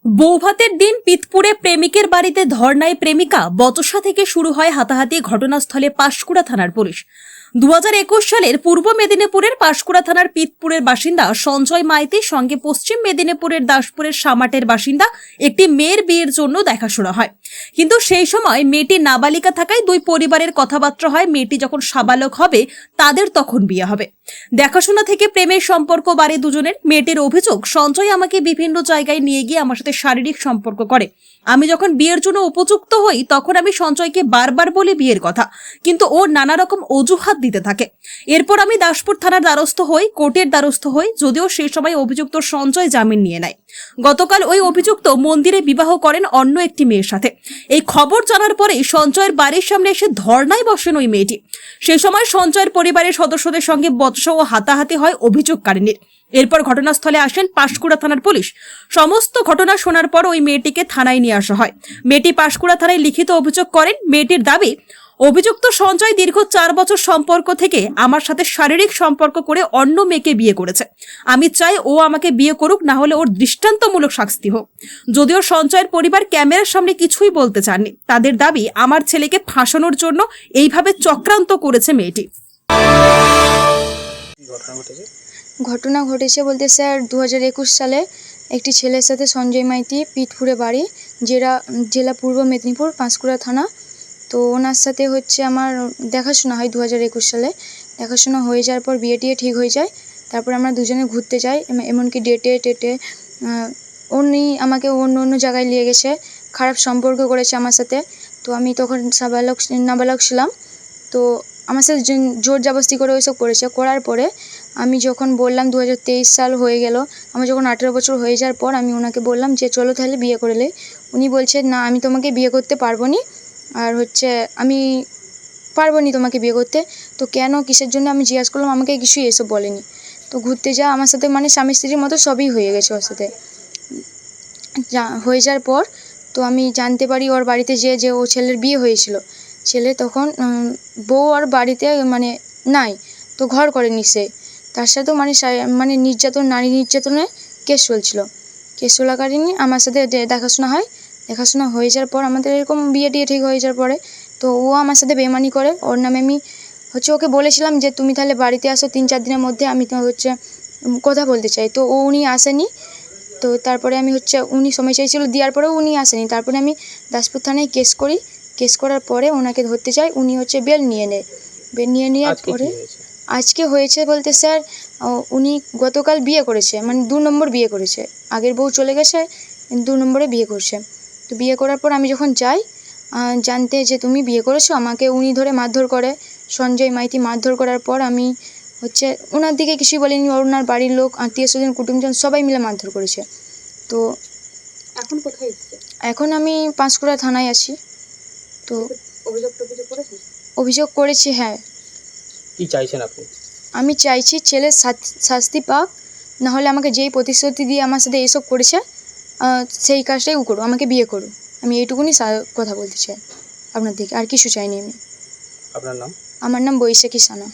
বৌভাতের দিন পিতপুরে প্রেমিকের বাড়িতে ধর্নায় প্রেমিকা, বচসা থেকে শুরু হয় হাতাহাতি। ঘটনাস্থলে পাঁশকুড়া থানার পুলিশ। 2021 সালের পূর্ব মেদিনীপুরের পাঁশকুড়া থানার পিতপুরের বাসিন্দা সঞ্জয় মাইতি সঙ্গে পশ্চিম মেদিনীপুরের দাসপুরের সামাটের বাসিন্দা একটি মেয়ের বিয়ের জন্য দেখাশোনা হয়। কিন্তু সেই সময় মেয়েটি নাবালিকা থাকায় দুই পরিবারের কথাবার্তা হয় মেয়েটি যখন সাবালক হবে তাদের তখন বিয়ে হবে। দেখাশোনা থেকে প্রেমের সম্পর্ক বাড়ে দুজনের। মেয়েটির অভিযোগ, সঞ্জয় আমাকে বিভিন্ন জায়গায় নিয়ে গিয়ে আমার সাথে শারীরিক সম্পর্ক করে। আমি যখন বিয়ের জন্য উপযুক্ত হই তখন আমি সঞ্জয়কে বারবার বলি বিয়ের কথা, কিন্তু ও নানা রকম অজুহাত দিতে থাকে। এরপর আমি দাসপুর থানার দ্বারস্থ হই, কোর্টের দ্বারস্থ হই, যদিও সেই সময় অভিযুক্ত সঞ্জয় জামিন নিয়ে নেয়। গতকাল ওই অভিযুক্ত মন্দিরে বিবাহ করেন অন্য একটি মেয়ের সাথে। এই খবর জানার পরেই সঞ্জয়ের বাড়ির সামনে এসে ধর্নায় বসেন ওই মেয়েটি। সেই সময় সঞ্জয়ের পরিবারের সদস্যদের সঙ্গে বচসা ও হাতাহাতি হয় অভিযোগকারিনীর। এরপর ঘটনাস্থলে আসেন পাঁশকুড়া থানার পুলিশ। সমস্ত ঘটনা শোনার পর ওই মেয়েটিকে থানায় নিয়ে আসা হয়। মেয়েটি পাঁশকুড়া থানায় লিখিত অভিযোগ করেন। মেয়েটির দাবি, অভিযুক্ত সঞ্জয় দীর্ঘ 4 বছর সম্পর্ক থেকে আমার সাথে শারীরিক সম্পর্ক করে অন্য মেয়েকে বিয়ে করেছে। আমি চাই ও আমাকে বিয়ে করুক, না হলে ওর দৃষ্টান্তমূলক শাস্তি হোক। যদিও সঞ্জয়ের পরিবার ক্যামেরার সামনে কিছুই বলতে চাননি। তাদের দাবি, আমার ছেলেকে ফাঁসানোর জন্য এইভাবে চক্রান্ত করেছে মেয়েটি। ঘটনা ঘটেছে বলতে স্যার 2021 সালে একটি ছেলের সাথে সঞ্জয় মাইতি, পিতপুরে বাড়ি, জেলা পূর্ব মেদিনীপুর, পাঁশকুড়া থানা। তো ওনার সাথে হচ্ছে আমার দেখাশোনা হয় 2021 সালে। দেখাশোনা হয়ে যাওয়ার পর বিয়ে টিয়ে ঠিক হয়ে যায়। তারপর আমরা দুজনে ঘুরতে যাই, এমনকি ডেটে উনি আমাকে অন্য জায়গায় নিয়ে গেছে, খারাপ সম্পর্ক করেছে আমার সাথে। তো আমি তখন নাবালক ছিলাম। তো আমার সাথে জোর জবরদস্তি করে ওইসব করেছে। করার পরে আমি যখন বললাম 2023 সাল হয়ে গেল, আমার যখন 18 বছর হয়ে যাওয়ার পর আমি ওনাকে বললাম যে চলো তাহলে বিয়ে করে লে। উনি বলছে না, আমি তোমাকে বিয়ে করতে পারবো না, আর হচ্ছে আমি পারবো না তোমাকে বিয়ে করতে। তো কেন, কিসের জন্য আমি জিজ্ঞাসা করলাম, আমাকে কিছুই এসব বলেনি। তো ঘুরতে যাওয়া আমার সাথে মানে স্বামী স্ত্রীর মতো সবই হয়ে গেছে ওর সাথে। হয়ে যাওয়ার পর তো আমি জানতে পারি ওর বাড়িতে যে ও ছেলের বিয়ে হয়েছিল। ছেলে তখন বউ আর বাড়িতে মানে নাই, তো ঘর করেনি সে। তার সাথেও মানে নির্যাতন, নারী নির্যাতনের কেস চলছিল। কেস চলাকালীন আমার সাথে দেখাশোনা হয়। দেখাশোনা হয়ে যাওয়ার পর আমাদের এরকম বিয়ে টিয়ে ঠিক হয়ে যাওয়ার পরে তো ও আমার সাথে বেইমানি করে। ওর নামে আমি হচ্ছে ওকে বলেছিলাম যে তুমি তাহলে বাড়িতে আসো 3-4 দিনের মধ্যে, আমি তো হচ্ছে কথা বলতে চাই। তো উনি আসেনি। তো তারপরে আমি হচ্ছে উনি সময় চাইছিল, দেওয়ার পরেও উনি আসেনি। তারপরে আমি দাসপুর থানায় কেস করি। কেস করার পরে ওনাকে ধরতে চাই, উনি হচ্ছে বেল নিয়ে নেয়। বেল নিয়ে নেওয়ার পরে আজকে হয়েছে বলতে স্যার, উনি গতকাল বিয়ে করেছে, মানে 2 নম্বর বিয়ে করেছে। আগের বউ চলে গেছে, 2 নম্বরে বিয়ে করছে। তো বিয়ে করার পর আমি যখন যাই জানতে যে তুমি বিয়ে করেছো, আমাকে উনি ধরে মারধর করে। সঞ্জয় মাইতি মারধর করার পর আমি হচ্ছে ওনার দিকে কিছুই বলিনি। ওনার বাড়ির লোক, আত্মীয় স্বজন, কুটুমজন সবাই মিলে মারধর করেছে। তো এখন কোথায় এসেছে? এখন আমি পাঁশকুড়া থানায় আছি। তো অভিযোগ করেছি, হ্যাঁ। কি চাইছেন আপনি? আমি চাইছি ছেলের শাস্তি পাক, নাহলে আমাকে যেই প্রতিশ্রুতি দিয়ে আমার সাথে এসব করেছে সেই কাজটাই ও করো, আমাকে বিয়ে করো। আমি এইটুকুনি কথা বলতে চাই আপনার দিকে, আর কিছু চাইনি আমি। আপনার নাম? আমার নাম বৈশাখী সানা।